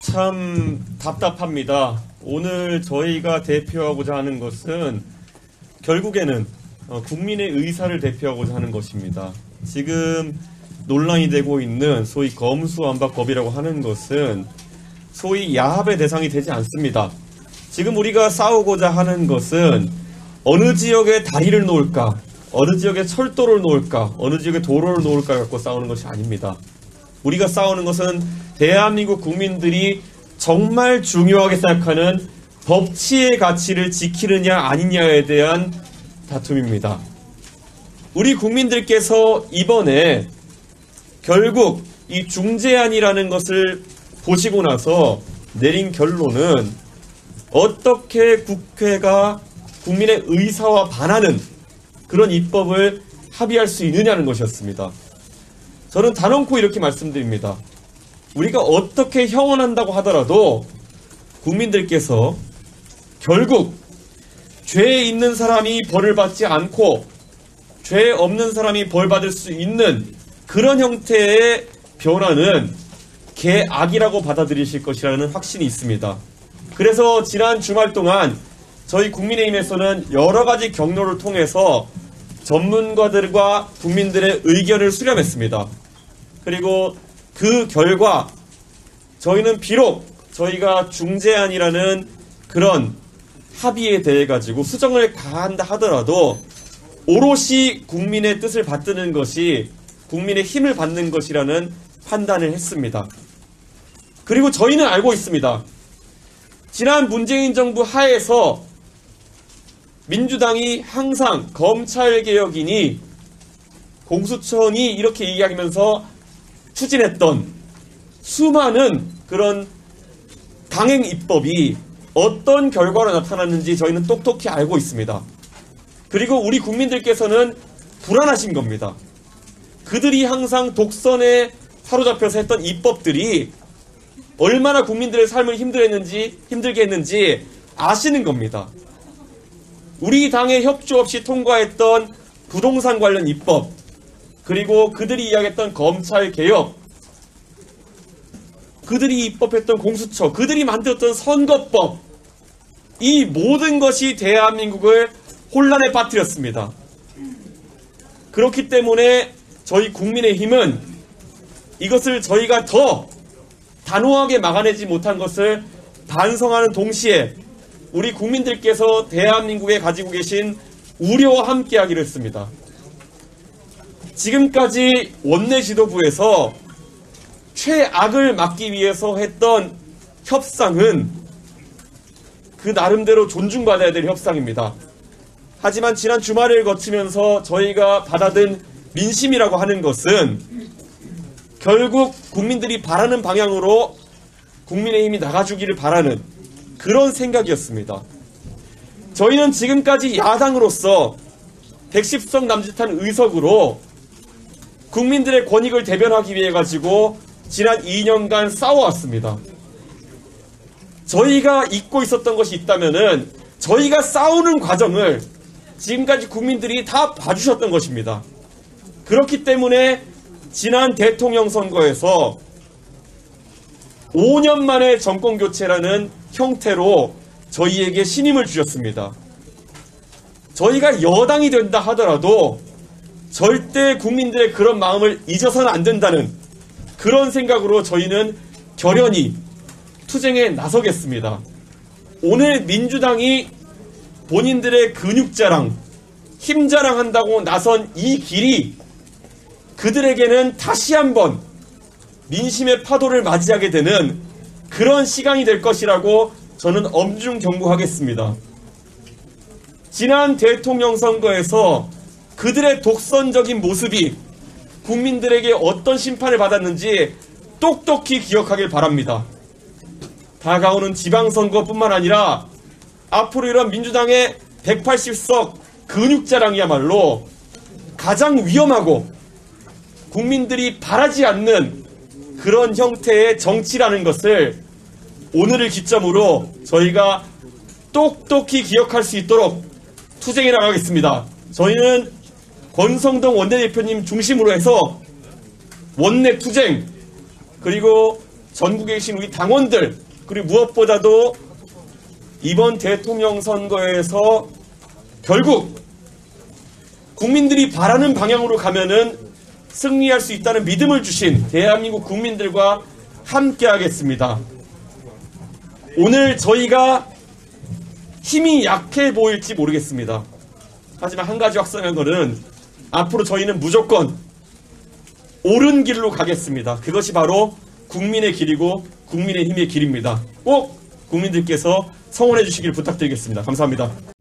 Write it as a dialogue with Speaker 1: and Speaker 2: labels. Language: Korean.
Speaker 1: 참 답답합니다. 오늘 저희가 대표하고자 하는 것은 결국에는 국민의 의사를 대표하고자 하는 것입니다. 지금 논란이 되고 있는 소위 검수완박법이라고 하는 것은 소위 야합의 대상이 되지 않습니다. 지금 우리가 싸우고자 하는 것은 어느 지역에 다리를 놓을까, 어느 지역에 철도를 놓을까, 어느 지역에 도로를 놓을까 갖고 싸우는 것이 아닙니다. 우리가 싸우는 것은 대한민국 국민들이 정말 중요하게 생각하는 법치의 가치를 지키느냐 아니냐에 대한 다툼입니다. 우리 국민들께서 이번에 결국 이 중재안이라는 것을 보시고 나서 내린 결론은 어떻게 국회가 국민의 의사와 반하는 그런 입법을 합의할 수 있느냐는 것이었습니다. 저는 단언코 이렇게 말씀드립니다. 우리가 어떻게 형언한다고 하더라도 국민들께서 결국 죄 있는 사람이 벌을 받지 않고 죄 없는 사람이 벌 받을 수 있는 그런 형태의 변화는 개악이라고 받아들이실 것이라는 확신이 있습니다. 그래서 지난 주말 동안 저희 국민의힘에서는 여러 가지 경로를 통해서 전문가들과 국민들의 의견을 수렴했습니다. 그리고 그 결과 저희는 비록 저희가 중재안이라는 그런 합의에 대해 가지고 수정을 가한다 하더라도 오롯이 국민의 뜻을 받드는 것이 국민의 힘을 받는 것이라는 판단을 했습니다. 그리고 저희는 알고 있습니다. 지난 문재인 정부 하에서 민주당이 항상 검찰개혁이니 공수처니 이렇게 이야기하면서 추진했던 수많은 그런 강행 입법이 어떤 결과로 나타났는지 저희는 똑똑히 알고 있습니다. 그리고 우리 국민들께서는 불안하신 겁니다. 그들이 항상 독선에 사로잡혀서 했던 입법들이 얼마나 국민들의 삶을 힘들게 했는지 아시는 겁니다. 우리 당의 협조 없이 통과했던 부동산 관련 입법, 그리고 그들이 이야기했던 검찰개혁, 그들이 입법했던 공수처, 그들이 만들었던 선거법, 이 모든 것이 대한민국을 혼란에 빠뜨렸습니다. 그렇기 때문에 저희 국민의힘은 이것을 저희가 더 단호하게 막아내지 못한 것을 반성하는 동시에 우리 국민들께서 대한민국에 가지고 계신 우려와 함께하기로 했습니다. 지금까지 원내 지도부에서 최악을 막기 위해서 했던 협상은 그 나름대로 존중받아야 될 협상입니다. 하지만 지난 주말을 거치면서 저희가 받아든 민심이라고 하는 것은 결국 국민들이 바라는 방향으로 국민의힘이 나가주기를 바라는 그런 생각이었습니다. 저희는 지금까지 야당으로서 110석 남짓한 의석으로 국민들의 권익을 대변하기 위해 가지고 지난 2년간 싸워왔습니다. 저희가 잊고 있었던 것이 있다면은 저희가 싸우는 과정을 지금까지 국민들이 다 봐주셨던 것입니다. 그렇기 때문에 지난 대통령 선거에서 5년 만에 정권교체라는 형태로 저희에게 신임을 주셨습니다. 저희가 여당이 된다 하더라도 절대 국민들의 그런 마음을 잊어서는 안 된다는 그런 생각으로 저희는 결연히 투쟁에 나서겠습니다. 오늘 민주당이 본인들의 근육자랑, 힘자랑한다고 나선 이 길이 그들에게는 다시 한번 민심의 파도를 맞이하게 되는 그런 시간이 될 것이라고 저는 엄중 경고하겠습니다. 지난 대통령 선거에서 그들의 독선적인 모습이 국민들에게 어떤 심판을 받았는지 똑똑히 기억하길 바랍니다. 다가오는 지방선거뿐만 아니라 앞으로 이런 민주당의 180석 근육자랑이야말로 가장 위험하고 국민들이 바라지 않는 그런 형태의 정치라는 것을 오늘을 기점으로 저희가 똑똑히 기억할 수 있도록 투쟁해 나가겠습니다. 저희는 권성동 원내대표님 중심으로 해서 원내 투쟁, 그리고 전국에 계신 우리 당원들, 그리고 무엇보다도 이번 대통령 선거에서 결국 국민들이 바라는 방향으로 가면은 승리할 수 있다는 믿음을 주신 대한민국 국민들과 함께 하겠습니다. 오늘 저희가 힘이 약해 보일지 모르겠습니다. 하지만 한 가지 확실한 거는 앞으로 저희는 무조건 옳은 길로 가겠습니다. 그것이 바로 국민의 길이고 국민의힘의 길입니다. 꼭 국민들께서 성원해 주시길 부탁드리겠습니다. 감사합니다.